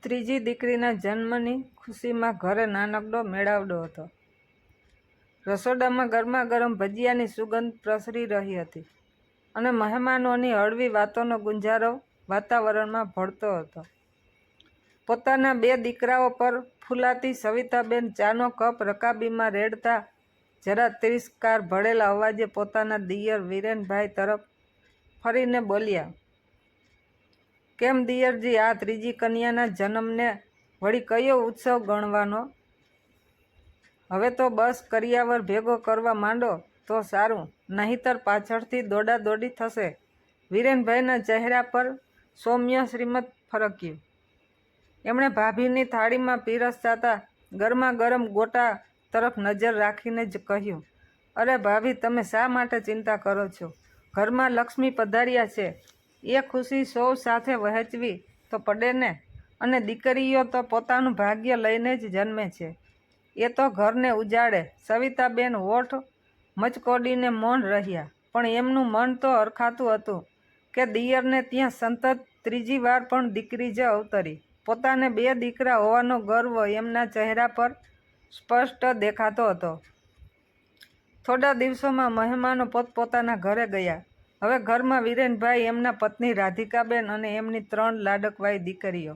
ત્રીજી દીકરીના જન્મની ખુશીમાં ઘરે નાનકડો મેળાવડો હતો. રસોડામાં ગરમા ગરમ ભજીયાની સુગંધ પ્રસરી રહી હતી અને મહેમાનોની હળવી વાતોનો ગુંજારવ વાતાવરણમાં ભળતો હતો. પોતાના 2 દીકરાઓ પર ફૂલાતી સવિતાબેન ચાનો કપ રકાબીમાં રેડતા જરા તિરસ્કાર ભળેલા અવાજે પોતાના દિયર વિરેનભાઈ તરફ ફરીને બોલ્યા, "કેમ દિયરજી, આ ત્રીજી કન્યાના જન્મને વળી કયો ઉત્સવ ગણવાનો? હવે તો બસ કરિયાવર ભેગો કરવા માંડો તો સારું, નહીંતર પાછળથી દોડાદોડી થશે." વિરેનભાઈના ચહેરા પર સૌમ્ય શ્રીમત ફરક્યું. એમણે ભાભીની થાળીમાં પીરસાતા ગરમા ગરમ ગોટા તરફ નજર રાખીને જ કહ્યું, "અરે ભાભી, તમે શા માટે ચિંતા કરો છો? ઘરમાં લક્ષ્મી પધાર્યા છે, એ ખુશી સૌ સાથે વહેંચવી તો પડે ને. અને દીકરીઓ તો પોતાનું ભાગ્ય લઈને જ જન્મે છે, એ તો ઘરને ઉજાડે." સવિતાબેન હોઠ મચકોડીને મૌન રહ્યા, પણ એમનું મન તો હરખાતું હતું કે દિયરને ત્યાં સતત ત્રીજી વાર પણ દીકરી જ અવતરી. પોતાને 2 દીકરા હોવાનો ગર્વ એમના ચહેરા પર સ્પષ્ટ દેખાતો હતો. થોડા દિવસોમાં મહેમાનો પોતપોતાના ઘરે ગયા. હવે ઘરમાં વિરેનભાઈ, એમના પત્ની રાધિકાબેન અને એમની 3 લાડકવાઈ દીકરીઓ.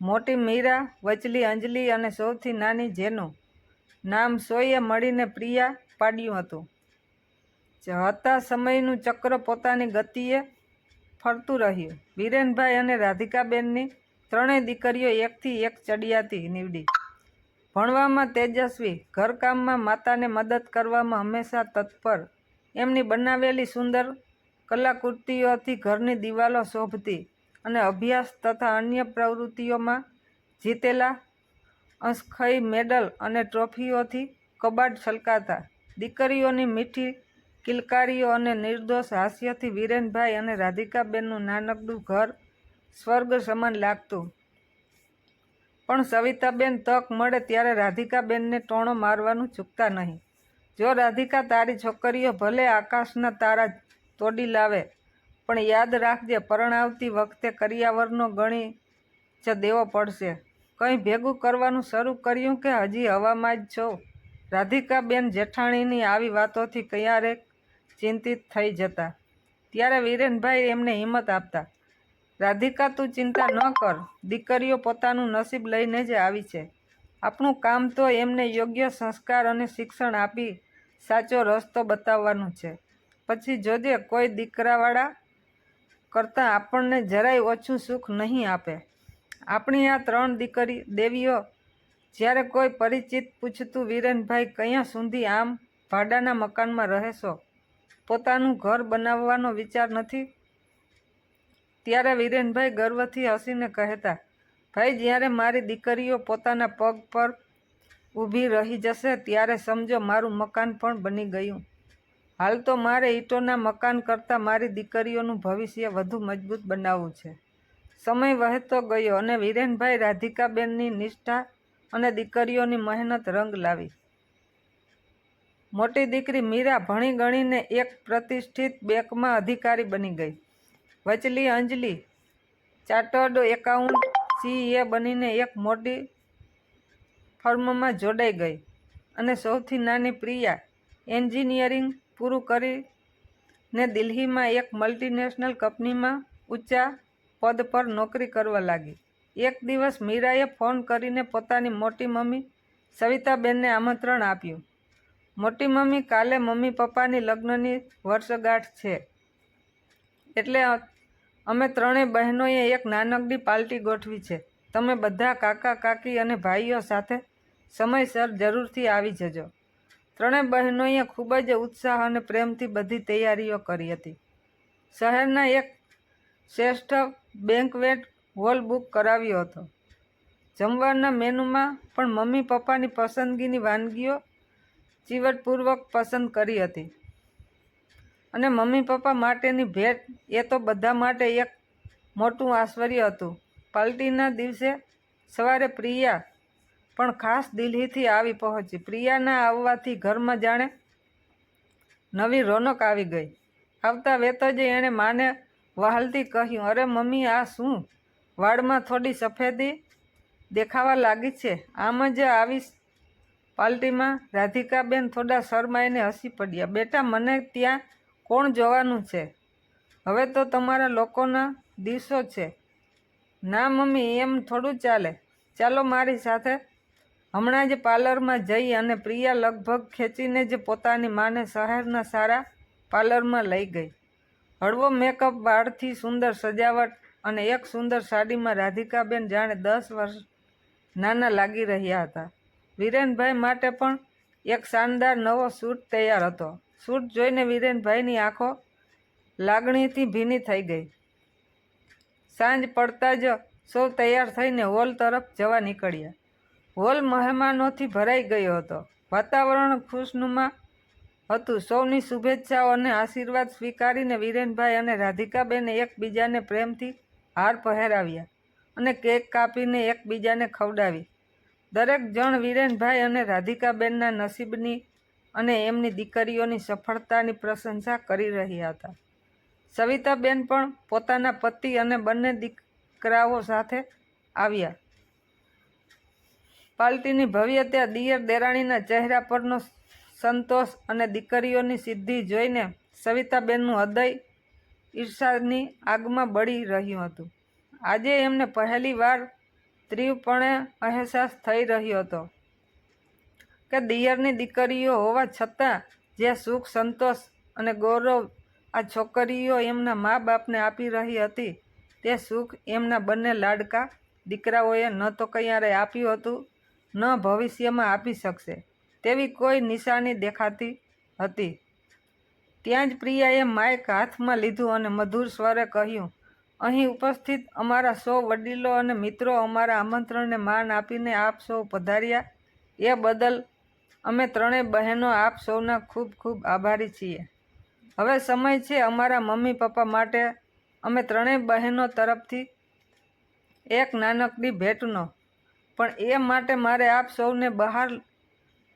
મોટી મીરા, વચલી અંજલિ અને સૌથી નાની જેનું નામ સોઈએ મળીને પ્રિયા પાડ્યું હતું. હતા સમયનું ચક્ર પોતાની ગતિએ ફરતું રહ્યું. વિરેનભાઈ અને રાધિકાબેનની 3 દીકરીઓ એકથી એક ચડિયાતી નીવડી. ભણવામાં તેજસ્વી, ઘરકામમાં માતાને મદદ કરવામાં હંમેશા તત્પર. એમની બનાવેલી સુંદર કલાકૃતિઓથી ઘરની દિવાલો શોભતી અને અભ્યાસ તથા અન્ય પ્રવૃત્તિઓમાં જીતેલા અંશખય મેડલ અને ટ્રોફીઓથી કબાટ છલકાતા. દીકરીઓની મીઠી કિલકારીઓ અને નિર્દોષ હાસ્યથી વિરેનભાઈ અને રાધિકાબેનનું નાનકડું ઘર સ્વર્ગ સમાન લાગતું. પણ સવિતાબેન તક મળે ત્યારે રાધિકાબેનને ટોણો મારવાનું ચૂકતા નહીં. "જો રાધિકા, તારી છોકરીઓ ભલે આકાશના તારા તોડી લાવે, પણ યાદ રાખજે, પરણાવતી વખતે કરિયાવરનો ગણી જ દેવો પડશે." કંઈ ભેગું કરવાનું શરૂ કર્યું કે હજી હવામાં જ છો? રાધિકાબેન જેઠાણીની આવી વાતોથી ક્યારેક ચિંતિત થઈ જતા. ત્યારે વિરેનભાઈ એમને હિંમત આપતા, "રાધિકા, તું ચિંતા ન કર, દીકરીઓ પોતાનું નસીબ લઈને જ આવી છે. આપણું કામ તો એમને યોગ્ય સંસ્કાર અને શિક્ષણ આપી સાચો રસ્તો બતાવવાનું છે. પછી જોજે, કોઈ દીકરાવાળા કરતાં આપણને જરાય ઓછું સુખ નહીં આપે." આપણી આ 3 દેવીઓ જ્યારે કોઈ પરિચિત પૂછતું, "વિરેનભાઈ, કયાં સુધી આમ ભાડાના મકાનમાં રહેશો? પોતાનું ઘર બનાવવાનો વિચાર નથી?" ત્યારે વિરેનભાઈ ગર્વથી હસીને કહેતા, "ભાઈ, જ્યારે મારી દીકરીઓ પોતાના પગ પર ઊભી રહી જશે ત્યારે સમજો મારું મકાન પણ બની ગયું. હાલ તો મારે ઈંટોના મકાન કરતાં મારી દીકરીઓનું ભવિષ્ય વધુ મજબૂત બનાવવું છે." સમય વહેતો ગયો અને વિરેનભાઈ, રાધિકાબેનની નિષ્ઠા અને દીકરીઓની મહેનત રંગ લાવી. મોટી દીકરી મીરા ભણી ગણીને એક પ્રતિષ્ઠિત બેંકમાં અધિકારી બની ગઈ. વચલી અંજલિ ચાર્ટર્ડ એકાઉન્ટ CA બનીને એક મોટી ફર્મમાં જોડાઈ ગઈ અને સૌથી નાની પ્રિયા એન્જિનિયરિંગ પૂરું કરીને દિલ્હીમાં એક મલ્ટીનેશનલ કંપનીમાં ઊંચા પદ પર નોકરી કરવા લાગી. એક દિવસ મીરાએ ફોન કરીને પોતાની મોટી મમ્મી સવિતાબેનને આમંત્રણ આપ્યું. "મોટી મમ્મી, કાલે મમ્મી પપ્પાની લગ્નની વર્ષગાંઠ છે, એટલે અમે 3 બહેનોએ એક નાનકડી પાર્ટી ગોઠવી છે. તમે બધા કાકા કાકી અને ભાઈઓ સાથે સમયસર જરૂરથી આવી જજો." 3 બહેનોએ ખૂબ જ ઉત્સાહ અને પ્રેમથી બધી તૈયારીઓ કરી હતી. શહેરના એક શ્રેષ્ઠ બેન્ક્વેટ હોલ બુક કરાવ્યો હતો. જમવાના મેનુમાં પણ મમ્મી પપ્પાની પસંદગીની વાનગીઓ ચીવટપૂર્વક પસંદ કરી હતી. અને મમ્મી પપ્પા માટેની ભેટ એ તો બધા માટે એક મોટું આશ્ચર્ય હતું. પાર્ટીના દિવસે સવારે પ્રિયા પણ ખાસ દિલ્હીથી આવી પહોંચી. પ્રિયાના આવવાથી ઘરમાં જાણે નવી રોનક આવી ગઈ. આવતા વેત જ એણે માને વહાલથી કહ્યું, "અરે મમ્મી, આ શું? વાળમાં થોડી સફેદી દેખાવા લાગી છે. આમ જ આવી પાર્ટીમાં રાધિકાબેન થોડા શરમાઈને હસી પડ્યા. બેટા, મને ત્યાં કોણ જોવાનું છે? હવે તો તમારા લોકોના દિવસો છે. ના મમ્મી, એમ થોડું ચાલે. ચાલો મારી સાથે. હમણાં જ પાર્લરમાં જઈ અને પ્રિયા લગભગ ખેંચીને જ પોતાની માને શહેરના સારા પાર્લરમાં લઈ ગઈ. હળવો મેકઅપ, વાળથી સુંદર સજાવટ અને એક સુંદર સાડીમાં રાધિકાબેન જાણે 10 વર્ષ નાના લાગી રહ્યા હતા. વિરેનભાઈ માટે પણ એક શાનદાર નવો સૂટ તૈયાર હતો. સૂટ જોઈને વિરેનભાઈની આંખો લાગણીથી ભીની થઈ ગઈ. સાંજ પડતા જ સૌ તૈયાર થઈને હોલ તરફ જવા નીકળ્યા. હોલ મહેમાનોથી ભરાઈ ગયો હતો. વાતાવરણ ખુશનુમા હતું. સૌની શુભેચ્છાઓ અને આશીર્વાદ સ્વીકારીને વિરેનભાઈ અને રાધિકાબેને એકબીજાને પ્રેમથી હાર પહેરાવ્યા અને કેક કાપીને એકબીજાને ખવડાવી. દરેક જણ વિરેનભાઈ અને રાધિકાબેનના નસીબની અને એમની દીકરીઓની સફળતાની પ્રશંસા કરી રહ્યા હતા. સવિતાબેન પણ પોતાના પતિ અને બંને દીકરાઓ સાથે આવ્યા. પાર્ટીની ભવ્યતા, દિયર દેરાણીના ચહેરા પરનો સંતોષ અને દીકરીઓની સિદ્ધિ જોઈને સવિતાબેનનું હૃદય ઈર્ષાની આગમાં બળી રહ્યું હતું. આજે એમને પહેલી વાર તીવ્રપણે અહેસાસ થઈ રહ્યો હતો કે દિયરની દીકરીઓ હોવા છતાં જે સુખ, સંતોષ અને ગૌરવ આ છોકરીઓ એમના મા બાપને આપી રહી હતી, તે સુખ એમના બંને લાડકા દીકરાઓએ ન તો ક્યારેય આપ્યું હતું, ન ભવિષ્યમાં આપી શકશે તેવી કોઈ નિશાની દેખાતી હતી. ત્યાં જ પ્રિયાએ માઇક હાથમાં લીધું અને મધુર સ્વરે કહ્યું, અહીં ઉપસ્થિત અમારા સૌ વડીલો અને મિત્રો, અમારા આમંત્રણને માન આપીને આપ સૌ પધાર્યા એ બદલ અમે ત્રણેય બહેનો આપ સૌના ખૂબ ખૂબ આભારી છીએ. હવે સમય છે અમારા મમ્મી પપ્પા માટે અમે ત્રણેય બહેનો તરફથી એક નાનકડી ભેટનો. પણ એ માટે મારે આપ સૌને બહાર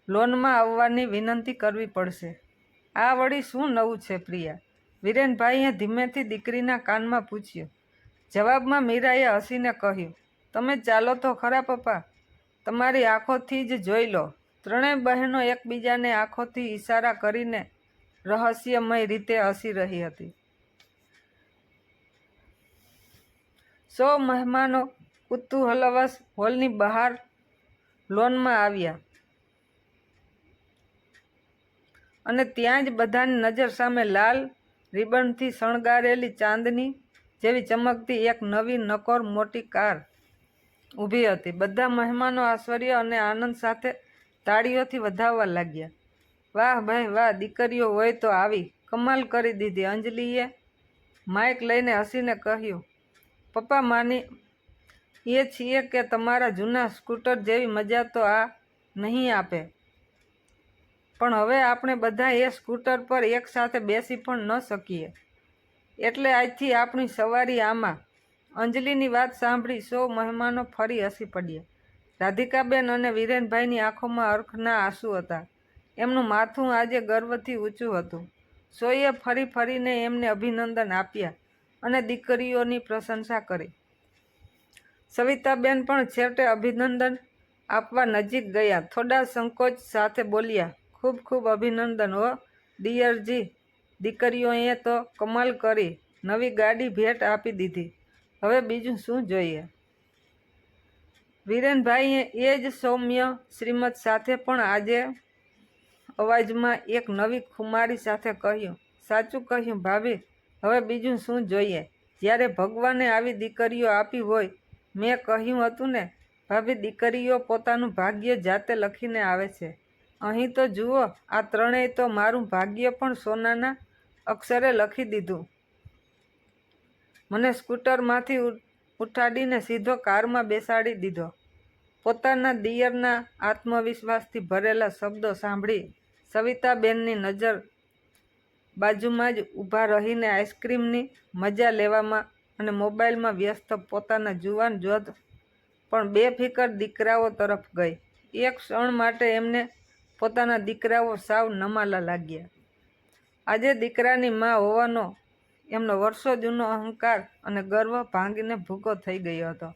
લોનમાં આવવાની વિનંતી કરવી પડશે. આ વળી શું નવું છે પ્રિયા? વિરેનભાઈએ ધીમેથી દીકરીના કાનમાં પૂછ્યું. જવાબમાં મીરાએ હસીને કહ્યું, તમે ચાલો તો ખરા પપ્પા, તમારી આંખોથી જ જોઈ લો. ત્રણેય બહેનો એકબીજાને આંખોથી ઈશારા કરીને રહસ્યમય રીતે હસી રહી હતી. સૌ મહેમાનો કુતૂહલવશ હોલની બહાર લોનમાં આવ્યા અને ત્યાં જ બધાની નજર સામે લાલ રિબનથી શણગારેલી ચાંદની જેવી ચમકતી એક નવી નકોર મોટી કાર ઊભી હતી. બધા મહેમાનો આશ્ચર્ય અને આનંદ સાથે તાળીઓથી વધાવવા લાગ્યા. વાહ ભાઈ વાહ, દીકરીઓ હોય તો આવી કમાલ કરી દીધી. અંજલિએ માઇક લઈને હસીને કહ્યું, પપ્પા, માનીએ છીએ કે તમારા જૂના સ્કૂટર જેવી મજા તો આ નહીં આપે, પણ હવે આપણે બધા એ સ્કૂટર પર એકસાથે બેસી પણ ન શકીએ, એટલે આજથી આપણી સવારી આમાં. અંજલિની વાત સાંભળી સૌ મહેમાનો ફરી હસી પડ્યા. રાધિકાબેન અને વિરેનભાઈની આંખોમાં હર્ષના આંસુ હતા. એમનું માથું આજે ગર્વથી ઊંચું હતું. સૌએ ફરી ફરીને એમને અભિનંદન આપ્યા અને દીકરીઓની પ્રશંસા કરી. સવિતાબેન પણ છેવટે અભિનંદન આપવા નજીક ગયા. થોડા સંકોચ સાથે બોલ્યા, ખૂબ ખૂબ અભિનંદન હો દિયરજી, દીકરીઓએ તો કમાલ કરી, નવી ગાડી ભેટ આપી દીધી. હવે બીજું શું જોઈએ? વિરેનભાઈએ એ જ સૌમ્ય શ્રીમત સાથે પણ આજે અવાજમાં એક નવી ખુમારી સાથે કહ્યું, સાચું કહ્યું ભાભી, હવે બીજું શું જોઈએ? જ્યારે ભગવાને આવી દીકરીઓ આપી હોય, મેં કહ્યું હતું ને ભાભી, દીકરીઓ પોતાનું ભાગ્ય જાતે લખીને આવે છે. અહીં તો જુઓ, આ ત્રણેય તો મારું ભાગ્ય પણ સોનાના અક્ષરે લખી દીધું. મને સ્કૂટરમાંથી ઉઠાડીને સીધો કારમાં બેસાડી દીધો. પોતાના દિયરના આત્મવિશ્વાસથી ભરેલા શબ્દો સાંભળી સવિતાબેનની નજર બાજુમાં જ ઊભા રહીને આઈસ્ક્રીમની મજા લેવામાં અને મોબાઈલમાં વ્યસ્ત પોતાના જુવાન જોધ પણ બેફિકર દીકરાઓ તરફ ગઈ. એક ક્ષણ માટે એમને પોતાના દીકરાઓ સાવ નમાલા લાગ્યા. આજે દીકરાની મા હોવાનો એમનો વર્ષો જૂનો અહંકાર અને ગર્વ ભાંગીને ભૂકો થઈ ગયો હતો.